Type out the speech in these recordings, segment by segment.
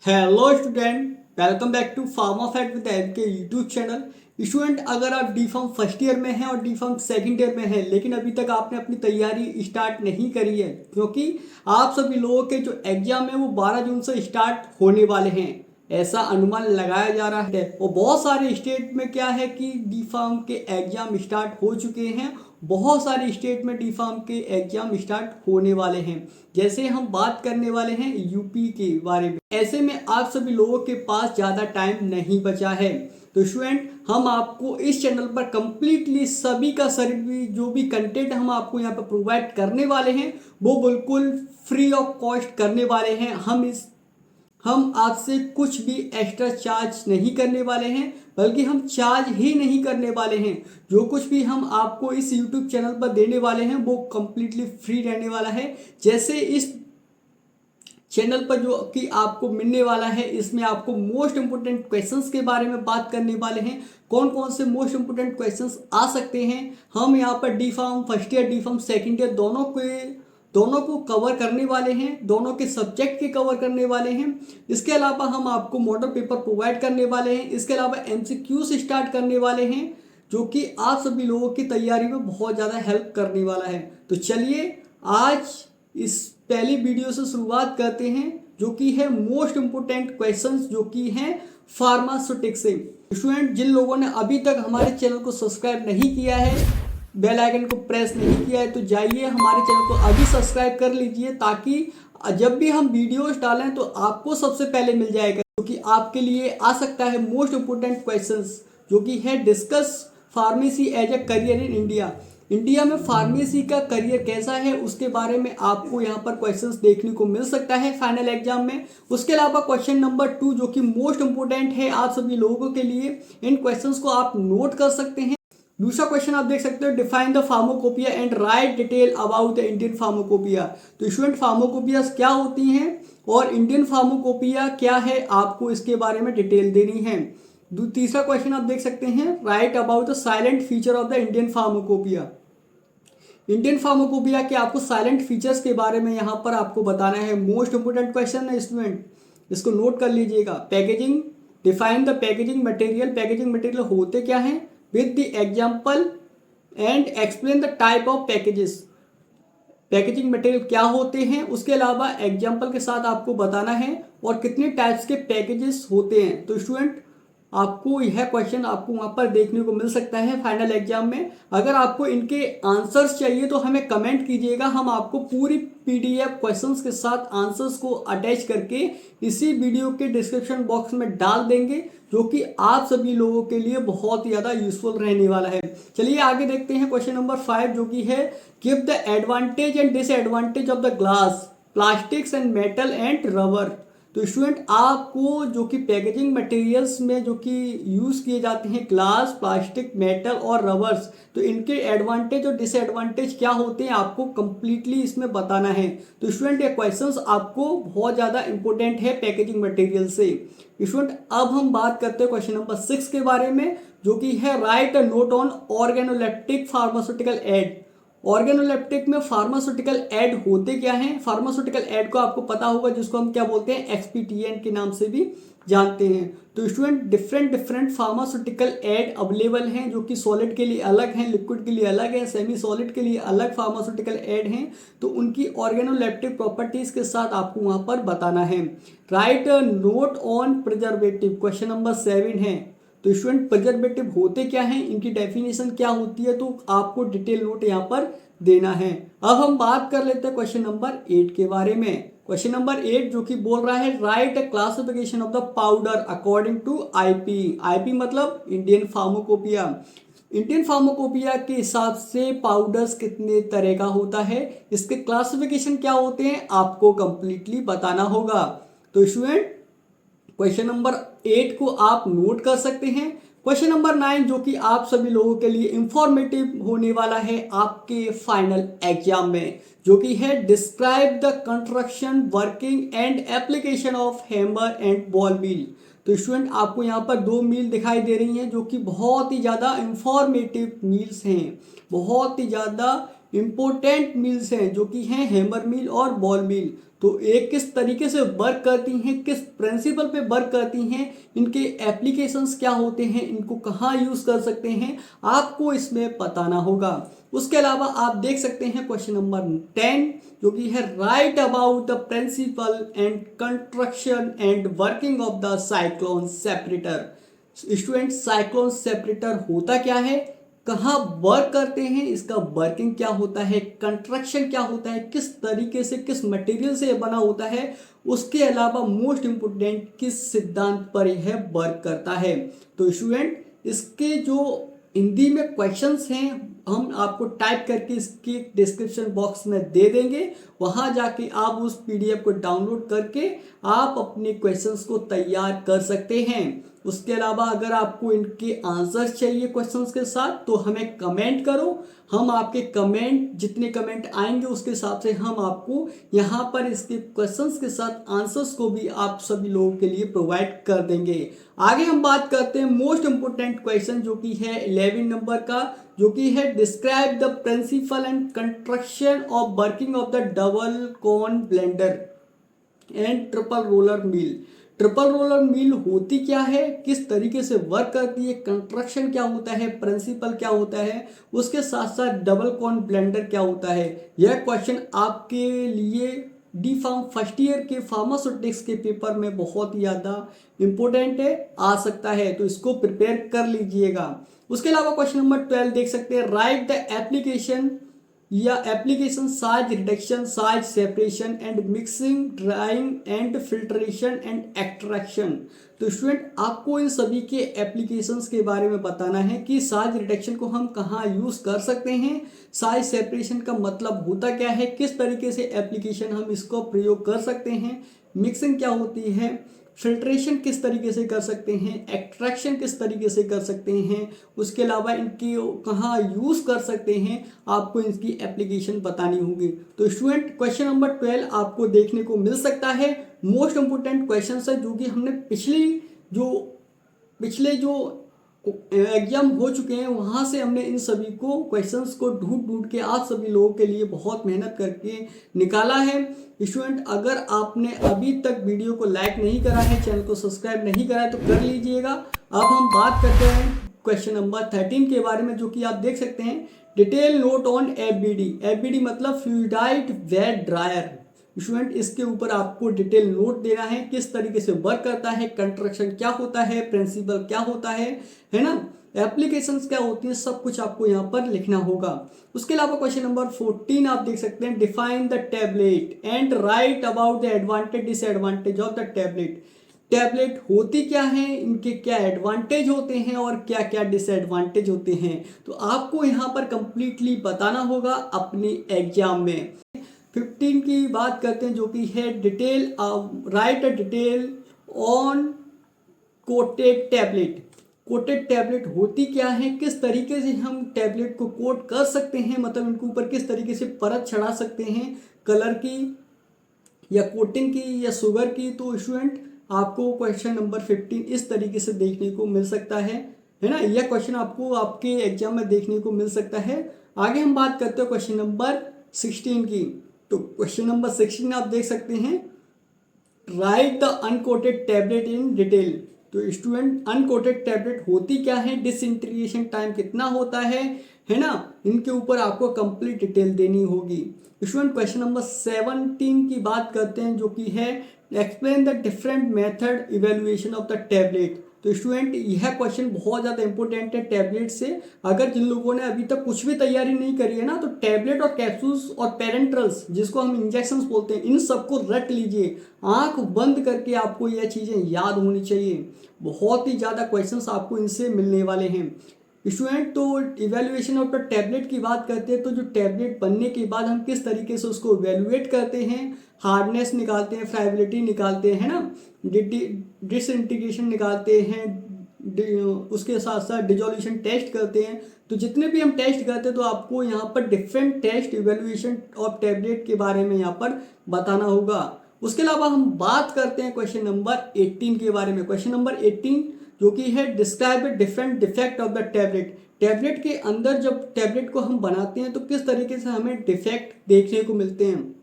Hello student, welcome back to pharma fact with M K YouTube channel. Student, अगर आप D pharm first year में हैं और D pharm second year में हैं लेकिन अभी तक आपने अपनी तैयारी स्टार्ट नहीं करी है, क्योंकि आप सभी लोगों के जो एग्जाम है वो 12 जून से स्टार्ट होने वाले हैं, ऐसा अनुमान लगाया जा रहा है। और बहुत सारे स्टेट में क्या है कि डी फार्म के एग्जाम स्टार्ट हो चुके हैं, बहुत सारे स्टेट में डी फार्म के एग्जाम स्टार्ट होने वाले हैं। जैसे हम बात करने वाले हैं यूपी के बारे में, ऐसे में आप सभी लोगों के पास ज़्यादा टाइम नहीं बचा है। तो स्टूडेंट, हम आपको इस चैनल पर कंप्लीटली सभी का सभी जो भी कंटेंट हम आपको यहाँ पर प्रोवाइड करने वाले हैं वो बिल्कुल फ्री ऑफ कॉस्ट करने वाले हैं। हम आपसे कुछ भी एक्स्ट्रा चार्ज नहीं करने वाले हैं, बल्कि हम चार्ज ही नहीं करने वाले हैं। जो कुछ भी हम आपको इस YouTube चैनल पर देने वाले हैं वो कम्प्लीटली फ्री रहने वाला है। जैसे इस चैनल पर जो कि आपको मिलने वाला है, इसमें आपको मोस्ट इंपोर्टेंट क्वेश्चंस के बारे में बात करने वाले हैं। कौन कौन से मोस्ट इंपोर्टेंट क्वेश्चंस आ सकते हैं, हम यहाँ पर D pharm first year D pharm second year दोनों को कवर करने वाले हैं, दोनों के सब्जेक्ट के कवर करने वाले हैं। इसके अलावा हम आपको मॉडल पेपर प्रोवाइड करने वाले हैं। इसके अलावा MCQ से स्टार्ट करने वाले हैं, जो कि आप सभी लोगों की तैयारी में बहुत ज़्यादा हेल्प करने वाला है। तो चलिए आज इस पहली वीडियो से शुरुआत करते हैं, जो कि है मोस्ट इम्पोर्टेंट क्वेश्चंस, जो कि हैं फार्मास्यूटिक्स से। स्टूडेंट, जिन लोगों ने अभी तक हमारे चैनल को सब्सक्राइब नहीं किया है, बेल आइकन को प्रेस नहीं किया है, तो जाइए हमारे चैनल को अभी सब्सक्राइब कर लीजिए, ताकि जब भी हम वीडियोस डालें तो आपको सबसे पहले मिल जाएगा। क्योंकि आपके लिए आ सकता है मोस्ट इम्पोर्टेंट क्वेश्चंस, जो कि है discuss pharmacy as a career in India. India में फार्मेसी का करियर कैसा है उसके बारे में आपको यहाँ पर क्वेश्चंस देखने को मिल सकता है फाइनल एग्जाम में। उसके अलावा क्वेश्चन नंबर 2, जो कि मोस्ट इंपोर्टेंट है आप सभी लोगों के लिए, इन क्वेश्चंस को आप नोट कर सकते हैं। दूसरा क्वेश्चन आप देख सकते हो, define the pharmacopoeia and right detail about the Indian pharmacopoeia. तो स्टूडेंट, फार्माकोपिया क्या होती हैं और इंडियन फार्माकोपिया क्या है, आपको इसके बारे में डिटेल देनी है। तीसरा क्वेश्चन आप देख सकते हैं, right about the silent feature of the Indian pharmacopoeia. Indian pharmacopoeia के आपको साइलेंट फीचर्स के बारे में यहाँ पर आपको बताना है। मोस्ट इंपोर्टेंट क्वेश्चन है स्टूडेंट, इसको नोट कर लीजिएगा। Packaging, define the packaging material. Packaging material होते क्या हैं with the example and explain the type of packages. Packaging material क्या होते हैं, उसके अलावा एग्जाम्पल के साथ आपको बताना है और कितने टाइप्स के पैकेजेस होते हैं। तो स्टूडेंट, आपको यह क्वेश्चन आपको वहाँ पर देखने को मिल सकता है फाइनल एग्जाम में। अगर आपको इनके आंसर्स चाहिए तो हमें कमेंट कीजिएगा, हम आपको पूरी PDF क्वेश्चंस के साथ आंसर्स को अटैच करके इसी वीडियो के डिस्क्रिप्शन बॉक्स में डाल देंगे, जो कि आप सभी लोगों के लिए बहुत ही ज़्यादा यूजफुल रहने वाला है। चलिए आगे देखते हैं क्वेश्चन नंबर 5, जो कि है give the advantage and disadvantage of the glass, plastics and metal and rubber. तो स्टूडेंट, आपको जो कि पैकेजिंग मटेरियल्स में जो कि यूज़ किए जाते हैं ग्लास, प्लास्टिक, मेटल और रबर्स, तो इनके एडवांटेज और डिसएडवांटेज क्या होते हैं आपको कंप्लीटली इसमें बताना है। तो स्टूडेंट, ये क्वेश्चंस आपको बहुत ज़्यादा इंपॉर्टेंट है पैकेजिंग मटेरियल से। स्टूडेंट, अब हम बात करते हैं क्वेश्चन नंबर 6 के बारे में, जो कि है write a note on organoleptic pharmaceutical aid. Organoleptic में फार्मास्यूटिकल एड होते क्या हैं? फार्मास्यूटिकल एड को आपको पता होगा, जिसको हम क्या बोलते हैं, एक्सपीटीएंट के नाम से भी जानते हैं। तो student, different pharmaceutical aid available हैं, जो कि सॉलिड के लिए अलग हैं, लिक्विड के लिए अलग है, सेमी सॉलिड के लिए अलग फार्मास्यूटिकल एड हैं। तो उनकी ऑर्गेनोलेप्टिक प्रॉपर्टीज के साथ आपको वहां पर बताना है। Right note on preservative, question number 7 है। तो स्टूडेंट, प्रिजर्वेटिव होते क्या हैं, इनकी डेफिनेशन क्या होती है, तो आपको डिटेल नोट यहाँ पर देना है। अब हम बात कर लेते हैं क्वेश्चन नंबर 8 के बारे में। क्वेश्चन नंबर 8 जो कि बोल रहा है write a classification of the powder according to IP। IP मतलब इंडियन फार्माकोपिया। इंडियन फार्माकोपिया के हिसाब से पाउडर्स कितने तरह का होता है, इसके क्लासिफिकेशन क्या होते हैं, आपको कंप्लीटली बताना होगा। तो स्टूडेंट, क्वेश्चन नंबर 8 को आप नोट कर सकते हैं। क्वेश्चन नंबर 9 जो कि आप सभी लोगों के लिए इंफॉर्मेटिव होने वाला है आपके फाइनल एग्जाम में, जो कि है describe the construction, working and application of hammer and ball mill. तो स्टूडेंट, आपको यहाँ पर 2 मील दिखाई दे रही हैं, जो कि बहुत ही ज़्यादा इंफॉर्मेटिव मील्स हैं, बहुत ही ज़्यादा इम्पोर्टेंट मिल्स हैं जो कि हैं हैमर मिल और बॉल मिल। तो एक किस तरीके से वर्क करती हैं, किस प्रिंसिपल पे वर्क करती हैं, इनके एप्लीकेशंस क्या होते हैं, इनको कहाँ यूज़ कर सकते हैं, आपको इसमें बताना होगा। उसके अलावा आप देख सकते हैं क्वेश्चन नंबर 10 जो कि है write about the principle and construction and working of the cyclone separator. Student, cyclone separator होता क्या है, कहाँ वर्क करते हैं, इसका वर्किंग क्या होता है, कंस्ट्रक्शन क्या होता है, किस तरीके से किस मटेरियल से बना होता है, उसके अलावा मोस्ट इंपोर्टेंट किस सिद्धांत पर यह वर्क करता है। तो स्टूडेंट, इसके जो हिंदी में क्वेश्चंस हैं हम आपको टाइप करके इसके डिस्क्रिप्शन बॉक्स में दे देंगे, वहां जाके आप उस पीडीएफ को डाउनलोड करके आप अपने क्वेश्चंस को तैयार कर सकते हैं। उसके अलावा अगर आपको इनके आंसर चाहिए क्वेश्चंस के साथ तो हमें कमेंट करो, हम आपके कमेंट जितने कमेंट आएंगे उसके हिसाब से हम आपको यहाँ पर इसके क्वेश्चंस के साथ आंसर्स को भी आप सभी लोगों के लिए प्रोवाइड कर देंगे। आगे हम बात करते हैं मोस्ट इंपोर्टेंट क्वेश्चन जो कि है 11 नंबर का, जो कि है describe the principle and construction of working of the double cone blender and triple roller mill. Triple roller mill होती क्या है, किस तरीके से वर्क करती है, कंस्ट्रक्शन क्या होता है, प्रिंसिपल क्या होता है, उसके साथ साथ डबल कॉर्न ब्लेंडर क्या होता है। यह क्वेश्चन आपके लिए डी फार्म फर्स्ट ईयर के फार्मास्यूटिक्स के पेपर में बहुत ही ज़्यादा इंपॉर्टेंट है, आ सकता है, तो इसको प्रिपेयर कर लीजिएगा। उसके अलावा क्वेश्चन नंबर 12 देख सकते हैं राइट द एप्लीकेशन या application size reduction, size separation and mixing, drawing and filtration and extraction. तो स्टूडेंट, आपको इन सभी के एप्लीकेशंस के बारे में बताना है कि साइज रिडक्शन को हम कहाँ यूज़ कर सकते हैं, साइज सेपरेशन का मतलब होता क्या है, किस तरीके से एप्लीकेशन हम इसको प्रयोग कर सकते हैं, मिक्सिंग क्या होती है, फिल्ट्रेशन किस तरीके से कर सकते हैं, एक्सट्रैक्शन किस तरीके से कर सकते हैं, उसके अलावा इनकी कहाँ यूज़ कर सकते हैं, आपको इनकी एप्लीकेशन बतानी होगी। तो स्टूडेंट, क्वेश्चन नंबर 12 आपको देखने को मिल सकता है। मोस्ट इंपोर्टेंट क्वेश्चन है जो कि हमने पिछले जो एग्जाम हो चुके हैं वहाँ से हमने इन सभी को क्वेश्चंस को ढूंढ ढूंढ के आप सभी लोगों के लिए बहुत मेहनत करके निकाला है। स्टूडेंट, अगर आपने अभी तक वीडियो को लाइक नहीं करा है, चैनल को सब्सक्राइब नहीं करा है तो कर लीजिएगा। अब हम बात करते हैं क्वेश्चन नंबर 13 के बारे में, जो कि आप देख सकते हैं detail note on FBD. FBD मतलब फ्लूइडाइड वेट ड्रायर। स्टूडेंट, इसके ऊपर आपको डिटेल नोट देना है, किस तरीके से वर्क करता है, कंस्ट्रक्शन क्या होता है, प्रिंसिपल क्या होता है ना, एप्लीकेशंस क्या होती हैं, सब कुछ आपको यहाँ पर लिखना होगा। उसके अलावा क्वेश्चन नंबर 14 आप देख सकते हैं define the tablet and right about the advantage disadvantage of the tablet. Tablet होती क्या है, इनके क्या एडवांटेज होते हैं और क्या क्या डिसएडवांटेज होते हैं, तो आपको यहाँ पर कंप्लीटली बताना होगा अपने एग्जाम में। 15 की बात करते हैं जो कि है detail right a detail on coated tablet. Coated tablet होती क्या है, किस तरीके से हम टैबलेट को कोट कर सकते हैं, मतलब इनके ऊपर किस तरीके से परत चढ़ा सकते हैं, कलर की या कोटिंग की या शुगर की। तो स्टूडेंट, आपको क्वेश्चन नंबर 15 इस तरीके से देखने को मिल सकता है ना, यह क्वेश्चन आपको आपके एग्जाम में देखने को मिल सकता है। आगे हम बात करते हैं क्वेश्चन नंबर 16 की। तो क्वेश्चन नंबर 16 आप देख सकते हैं write the uncoated tablet in detail. तो स्टूडेंट, अनकोटेड टैबलेट होती क्या है, डिसइंटीग्रेशन टाइम कितना होता है ना, इनके ऊपर आपको कंप्लीट डिटेल देनी होगी। स्टूडेंट, क्वेश्चन नंबर 17 की बात करते हैं जो कि है explain the different method evaluation of the tablet. तो स्टूडेंट, यह क्वेश्चन बहुत ज़्यादा इंपॉर्टेंट है टैबलेट से। अगर जिन लोगों ने अभी तक कुछ भी तैयारी नहीं करी है ना, तो टैबलेट और कैप्सूल्स और पेरेंट्रल्स जिसको हम इंजेक्शंस बोलते हैं, इन सबको रट लीजिए, आंख बंद करके आपको यह चीज़ें याद होनी चाहिए। बहुत ही ज़्यादा क्वेश्चंस आपको इनसे मिलने वाले हैं। स्टूडेंट, तो इवेल्युएशन ऑफ द टैबलेट की बात करते हैं, तो जो टैबलेट बनने के बाद हम किस तरीके से उसको इवेल्युएट करते हैं, हार्डनेस निकालते हैं, फ्राइबिलिटी निकालते हैं ना, डिसइंटीग्रेशन निकालते हैं, उसके साथ साथ डिजोल्यूशन टेस्ट करते हैं। तो जितने भी हम टेस्ट करते हैं तो आपको यहाँ पर different test evaluation of tablet के बारे में यहाँ पर बताना होगा। उसके अलावा हम बात करते हैं क्वेश्चन नंबर 18 के बारे में। क्वेश्चन नंबर 18 जो कि है describe different defect of the tablet. Tablet के अंदर जब टैबलेट को हम बनाते हैं तो किस तरीके से हमें डिफेक्ट देखने को मिलते हैं,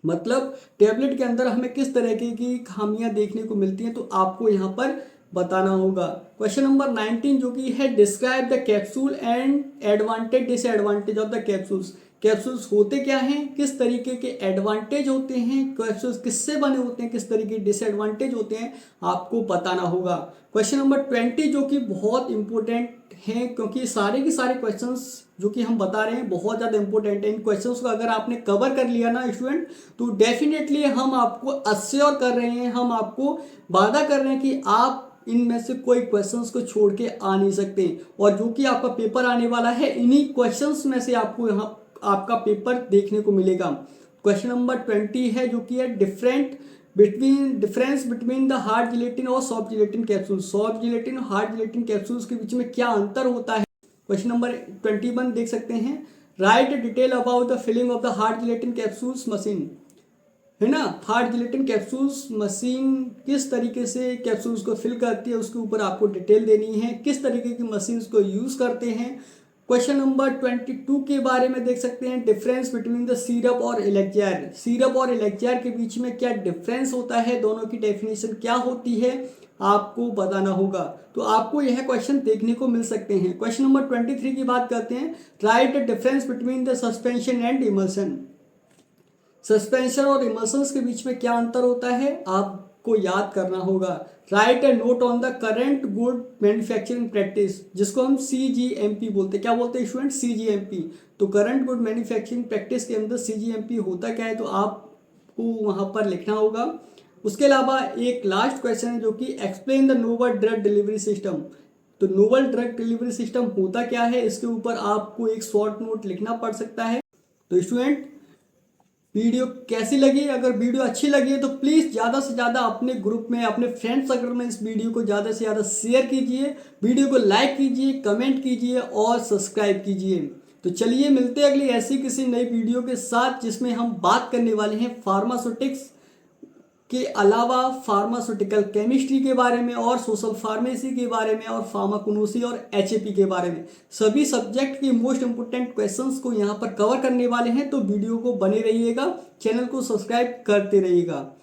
मतलब टैबलेट के अंदर हमें किस तरीके की खामियां देखने को मिलती हैं, तो आपको यहाँ पर बताना होगा। क्वेश्चन नंबर 19 जो कि है describe the capsule and advantage disadvantage of the capsules. Capsules होते क्या हैं, किस तरीके के एडवांटेज होते हैं, कैप्सूल्स किससे बने होते हैं, किस तरीके के डिसएडवांटेज होते हैं, आपको बताना होगा। क्वेश्चन नंबर 20 जो कि बहुत इंपॉर्टेंट है, क्योंकि सारे के सारे क्वेश्चंस जो कि हम बता रहे हैं बहुत ज़्यादा इंपॉर्टेंट है। इन क्वेश्चंस को अगर आपने कवर कर लिया ना स्टूडेंट, तो डेफिनेटली हम आपको अश्योर कर रहे हैं, हम आपको वादा कर रहे हैं कि आप इनमें से कोई क्वेश्चंस को छोड़ के आ नहीं सकते। और जो कि आपका पेपर आने वाला है, इन्हीं क्वेश्चंस में से आपको यहाँ आपका पेपर देखने को मिलेगा। क्वेश्चन नंबर 20 है जो कि है difference between the hard gelatin और soft gelatin capsule. Soft gelatin और हार्ड जिलेटिन कैप्सूल्स के बीच में क्या अंतर होता है। क्वेश्चन नंबर 21 देख सकते हैं, write detail about the filling of the hard gelatin capsules machine, है ना। हार्ड जिलेटिन कैप्सूल्स मशीन किस तरीके से कैप्सूल्स को फिल करती है, उसके ऊपर आपको डिटेल देनी है, किस तरीके की मशीन्स को यूज़ करते हैं। क्वेश्चन नंबर 22 के बारे में देख सकते हैं, डिफरेंस बिटवीन द सीरप और एलेक्जार। सीरप और एलेक्जार के बीच में क्या डिफरेंस होता है, दोनों की डेफिनेशन क्या होती है, आपको बताना होगा। तो आपको यह क्वेश्चन देखने को मिल सकते हैं। क्वेश्चन नंबर 23 की बात करते हैं, write the difference between the suspension and emulsion. Suspension और इमल्सन्स के बीच में क्या अंतर होता है, आपको याद करना होगा। Right A note on the current good manufacturing practice, जिसको हम CGMP बोलते हैं। क्या बोलते हैं स्टूडेंट, CGMP। तो करंट गुड मैन्युफैक्चरिंग प्रैक्टिस के अंदर CGMP होता क्या है, तो आपको वहाँ पर लिखना होगा। उसके अलावा एक लास्ट क्वेश्चन है जो कि explain the novel drug delivery system. तो नोवल ड्रग डिलीवरी सिस्टम होता क्या है, इसके ऊपर आपको एक शॉर्ट नोट लिखना पड़ सकता है। तो स्टूडेंट वीडियो कैसी लगी, अगर वीडियो अच्छी लगी है तो प्लीज़ ज़्यादा से ज़्यादा अपने ग्रुप में, अपने फ्रेंड सर्कल में इस वीडियो को ज़्यादा से ज़्यादा शेयर कीजिए, वीडियो को लाइक कीजिए, कमेंट कीजिए और सब्सक्राइब कीजिए। तो चलिए मिलते हैं अगली ऐसी किसी नई वीडियो के साथ, जिसमें हम बात करने वाले हैं फार्मास्यूटिक्स के अलावा फार्मास्यूटिकल केमिस्ट्री के बारे में और सोशल फार्मेसी के बारे में और फार्माकोनोसी और HAP के बारे में। सभी सब्जेक्ट के मोस्ट इंपोर्टेंट क्वेश्चंस को यहाँ पर कवर करने वाले हैं, तो वीडियो को बने रहिएगा, चैनल को सब्सक्राइब करते रहिएगा।